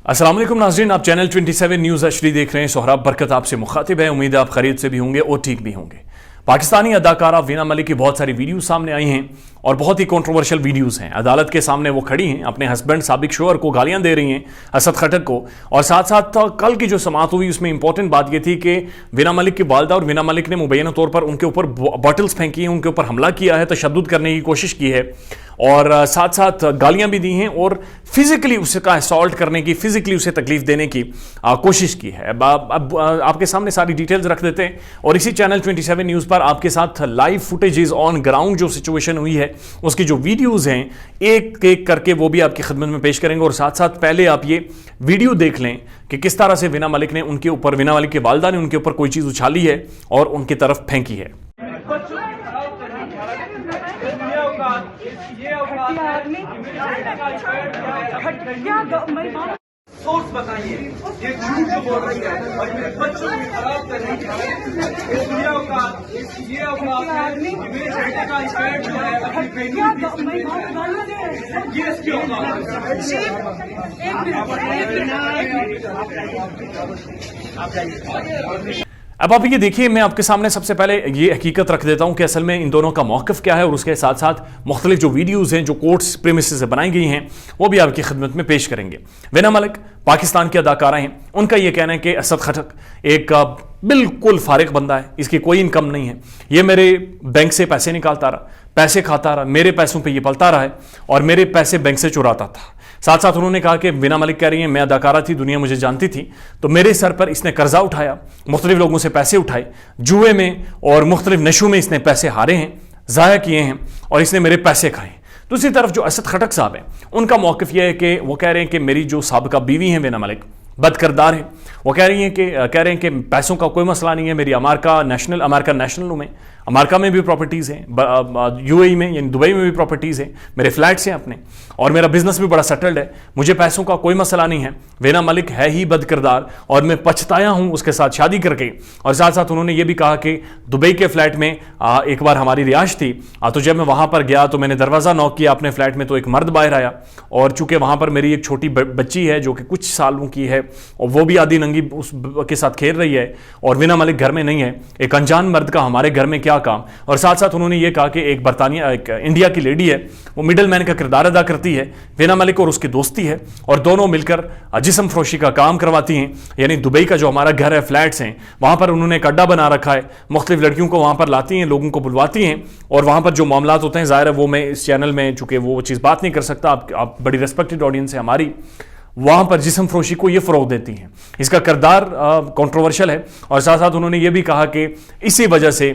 अस्सलाम वालेकुम नाज़रीन, आप चैनल 27 न्यूज़ अशरी देख रहे हैं। सोहराब बरकत आपसे मुखातिब है। उम्मीद है आप खरीद से भी होंगे और ठीक भी होंगे। पाकिस्तानी अदाकारा वीना मलिक की बहुत सारी वीडियो सामने आई हैं और बहुत ही कंट्रोवर्शियल वीडियोस हैं। अदालत के सामने वो खड़ी हैं, अपने हस्बैंड साबिक शोहर को गालियां दे रही हैं, असद खटक को। और साथ साथ कल की जो समाअत हुई उसमें इंपॉर्टेंट बात यह थी कि वीना मलिक की वालदा और वीना मलिक ने मुबैना तौर पर उनके ऊपर बॉटल्स फेंकी हैं, उनके ऊपर हमला किया है, तशद्दुद करने की कोशिश की है और साथ साथ गालियां भी दी हैं और फिजिकली उसका असॉल्ट करने की, फिजिकली उसे तकलीफ देने की कोशिश की है। अब आपके सामने सारी डिटेल्स रख देते हैं और इसी चैनल 27 न्यूज़ पर आपके साथ लाइव फुटेजेस ऑन ग्राउंड जो सिचुएशन हुई है उसकी जो वीडियोस हैं एक एक करके वो भी आपकी खिदमत में पेश करेंगे। और साथ साथ पहले आप ये वीडियो देख लें कि किस तरह से वीना मलिक ने उनके ऊपर, वीना मलिक की वालदा ने उनके ऊपर कोई चीज़ उछाली है और उनकी तरफ फेंकी है। सोर्स बताइए, ये झूठ जो बोल रही है और मेरे बच्चों को खराब कर रही है। ये औकात है, मेरे बेटे का स्टैंड जो है अपनी बेटी ये इसकी औकात। अब आप ये देखिए, मैं आपके सामने सबसे पहले ये हकीकत रख देता हूं कि असल में इन दोनों का मौक़िफ़ क्या है और उसके साथ साथ मुख्तलिफ जो वीडियोज़ हैं जो कोर्ट्स प्रीमिसेस से बनाई गई हैं वो भी आपकी खिदमत में पेश करेंगे। वीना मलिक पाकिस्तान की अदाकारा हैं। उनका ये कहना है कि असद खटक एक बिल्कुल फारिग बंदा है, इसकी कोई इनकम नहीं है, ये मेरे बैंक से पैसे निकालता रहा, पैसे खाता रहा, मेरे पैसों पे ये पलता रहा है और मेरे पैसे बैंक से चुराता था। साथ साथ उन्होंने कहा कि वीना मलिक कह रही हैं मैं अदाकारा थी, दुनिया मुझे जानती थी, तो मेरे सर पर इसने कर्जा उठाया, मुख्तलिफ लोगों से पैसे उठाए, जुए में और मुख्तलिफ नशों में इसने पैसे हारे हैं, ज़ाया किए हैं और इसने मेरे पैसे खाए। दूसरी तरफ जो असद खटक साहब हैं उनका मौक़िफ़ यह है कि वो कह रहे हैं कि मेरी जो साबिका बीवी हैं वीना मलिक बदकिरदार है। वो कह रहे हैं कि पैसों का कोई मसला नहीं है, मेरी अमेरिका नेशनल में, अमेरिका में भी प्रॉपर्टीज़ हैं, यूएई में यानी दुबई में भी प्रॉपर्टीज़ हैं, मेरे फ्लैट्स हैं अपने और मेरा बिजनेस भी बड़ा सेटल्ड है, मुझे पैसों का कोई मसला नहीं है। वीना मलिक है ही बदकिरदार और मैं पछताया हूँ उसके साथ शादी करके। और साथ साथ उन्होंने ये भी कहा कि दुबई के फ्लैट में एक बार हमारी रिहाइश थी, तो जब मैं वहाँ पर गया तो मैंने दरवाज़ा नॉक किया अपने फ्लैट में, तो एक मर्द बाहर आया और चूँकि वहाँ पर मेरी एक छोटी बच्ची है जो कि कुछ सालों की है और वो भी आधी नंगी उस के साथ खेल रही है और वीना मलिक घर में नहीं है, एक अनजान मर्द का हमारे घर में क्या काम। और साथ साथ उन्होंने ये कहा कि एक इंडिया की लेडी है, वो मिडल मैन का किरदार अदा करती है, वीना मलिक और उसकी दोस्ती है और दोनों मिलकर जिस्म फरोशी का काम करवाती हैं। यानी दुबई का जो हमारा घर है, फ्लैट्स हैं, वहाँ पर उन्होंने एक अड्डा बना रखा है, मुख्तलिफ लड़कियों को वहाँ पर लाती हैं, लोगों को बुलवाती हैं और वहाँ पर जो मामलात होते हैं, ज़ाहिर है वो मैं इस चैनल में चूँकि वो चीज़ बात नहीं कर सकता, आप बड़ी रिस्पेक्टेड ऑडियंस है हमारी, वहाँ पर जिस्म फरोशी को ये फ़रोग़ देती हैं। इसका किरदार कंट्रोवर्शियल है और साथ साथ उन्होंने ये भी कहा कि इसी वजह से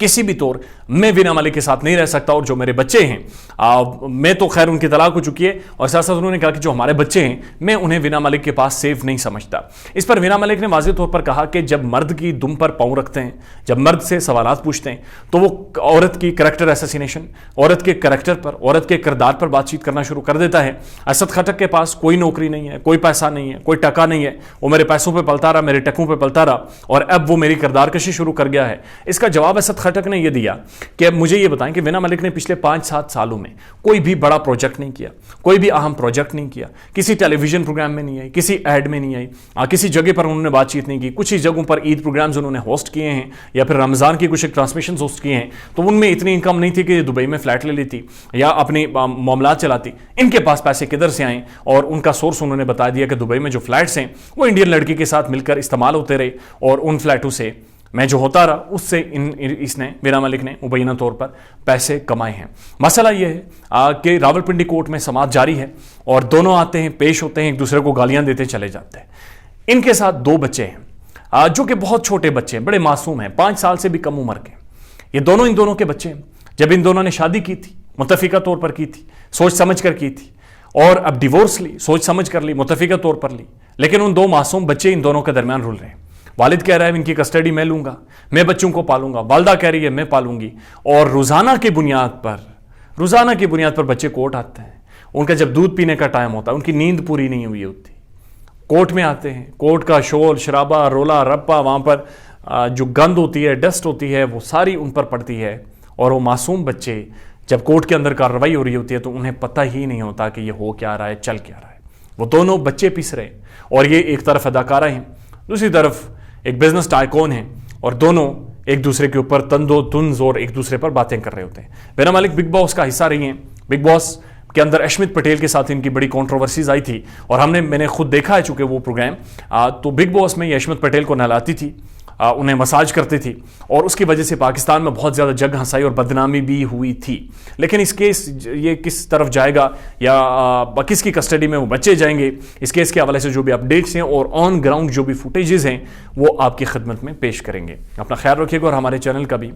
किसी भी तौर मैं वीना मलिक के साथ नहीं रह सकता और जो मेरे बच्चे हैं मैं तो खैर उनकी तलाक हो चुकी है और साथ साथ उन्होंने कहा कि जो हमारे बच्चे हैं मैं उन्हें वीना मलिक के पास सेफ नहीं समझता। इस पर वीना मलिक ने वाज़ेह तौर पर कहा कि जब मर्द की दुम पर पाँव रखते हैं, जब मर्द से सवालात पूछते हैं तो वो औरत की करैक्टर असैसिनेशन, औरत के करैक्टर पर, औरत के किरदार पर बातचीत करना शुरू कर देता है। असद खटक के पास कोई नौकरी नहीं है, कोई पैसा नहीं है, कोई टका नहीं है, वो मेरे पैसों पर पलता रहा, मेरे टकों पर पलता रहा और अब वो मेरी किरदार कशी शुरू कर गया है। इसका जवाब असद खटक ने यह दिया कि मुझे ये बताएं कि वीना मलिक ने पिछले 5-7 सालों में कोई भी बड़ा प्रोजेक्ट नहीं किया, कोई भी अहम प्रोजेक्ट नहीं किया, किसी टेलीविजन प्रोग्राम में नहीं आई, किसी ऐड में नहीं आई, किसी जगह पर उन्होंने बातचीत नहीं की। कुछ ही जगहों पर ईद प्रोग्राम्स उन्होंने होस्ट किए हैं या फिर रमज़ान की कुछ ट्रांसमिशन होस्ट किए हैं, तो उनमें इतनी इनकम नहीं थी कि दुबई में फ्लैट ले लेती या अपनी मामलात चलाती। इनके पास पैसे किधर से आए और उनका सोर्स उन्होंने बता दिया कि दुबई में जो फ्लैट्स हैं वो इंडियन लड़की के साथ मिलकर इस्तेमाल होते रहे और उन फ्लैटों से मैं जो होता रहा उससे इसने वीना मलिक ने मुबैना तौर पर पैसे कमाए हैं। मसला यह है कि रावलपिंडी कोर्ट में समाअत जारी है और दोनों आते हैं, पेश होते हैं, एक दूसरे को गालियां देते चले जाते हैं। इनके साथ 2 बच्चे हैं जो कि बहुत छोटे बच्चे हैं, बड़े मासूम हैं, 5 साल से भी कम उम्र के। ये दोनों इन दोनों के बच्चे हैं। जब इन दोनों ने शादी की थी, मुत्तफिका तौर पर की थी, सोच समझ कर की थी और अब डिवोर्स ली, सोच समझ कर ली, मुत्तफिका तौर पर ली, लेकिन उन 2 मासूम बच्चे इन दोनों के दरमियान रुल रहे हैं। वालिद कह रहा है इनकी कस्टडी मैं लूंगा, मैं बच्चों को पालूंगा, वालदा कह रही है मैं पालूंगी और रोज़ाना की बुनियाद पर बच्चे कोर्ट आते हैं। उनका जब दूध पीने का टाइम होता है, उनकी नींद पूरी नहीं हुई होती, कोर्ट में आते हैं, कोर्ट का शोर शराबा, रोला रप्पा, वहाँ पर जो गंद होती है, डस्ट होती है, वो सारी उन पर पड़ती है और वो मासूम बच्चे जब कोर्ट के अंदर कार्रवाई हो रही होती है तो उन्हें पता ही नहीं होता कि ये हो क्या रहा है, चल क्या रहा है। वो दोनों बच्चे पीस रहे हैं और ये एक तरफ अदाकारा हैं, दूसरी तरफ एक बिजनेस टाइकॉन है और दोनों एक दूसरे के ऊपर तंदो तुंज और एक दूसरे पर बातें कर रहे होते हैं। वेना मलिक बिग बॉस का हिस्सा रही हैं। बिग बॉस के अंदर अश्मित पटेल के साथ इनकी बड़ी कंट्रोवर्सीज आई थी और मैंने खुद देखा है चूंकि वो प्रोग्राम। तो बिग बॉस में ये अश्मित पटेल को नहलाती थी, उन्हें मसाज करती थी और उसकी वजह से पाकिस्तान में बहुत ज़्यादा जग हंसाई और बदनामी भी हुई थी। लेकिन इस केस ये किस तरफ जाएगा या किसकी कस्टडी में वो बच्चे जाएंगे, इस केस के हवाले से जो भी अपडेट्स हैं और ऑन ग्राउंड जो भी फुटेजेस हैं वो आपकी खिदमत में पेश करेंगे। अपना ख्याल रखिएगा और हमारे चैनल का भी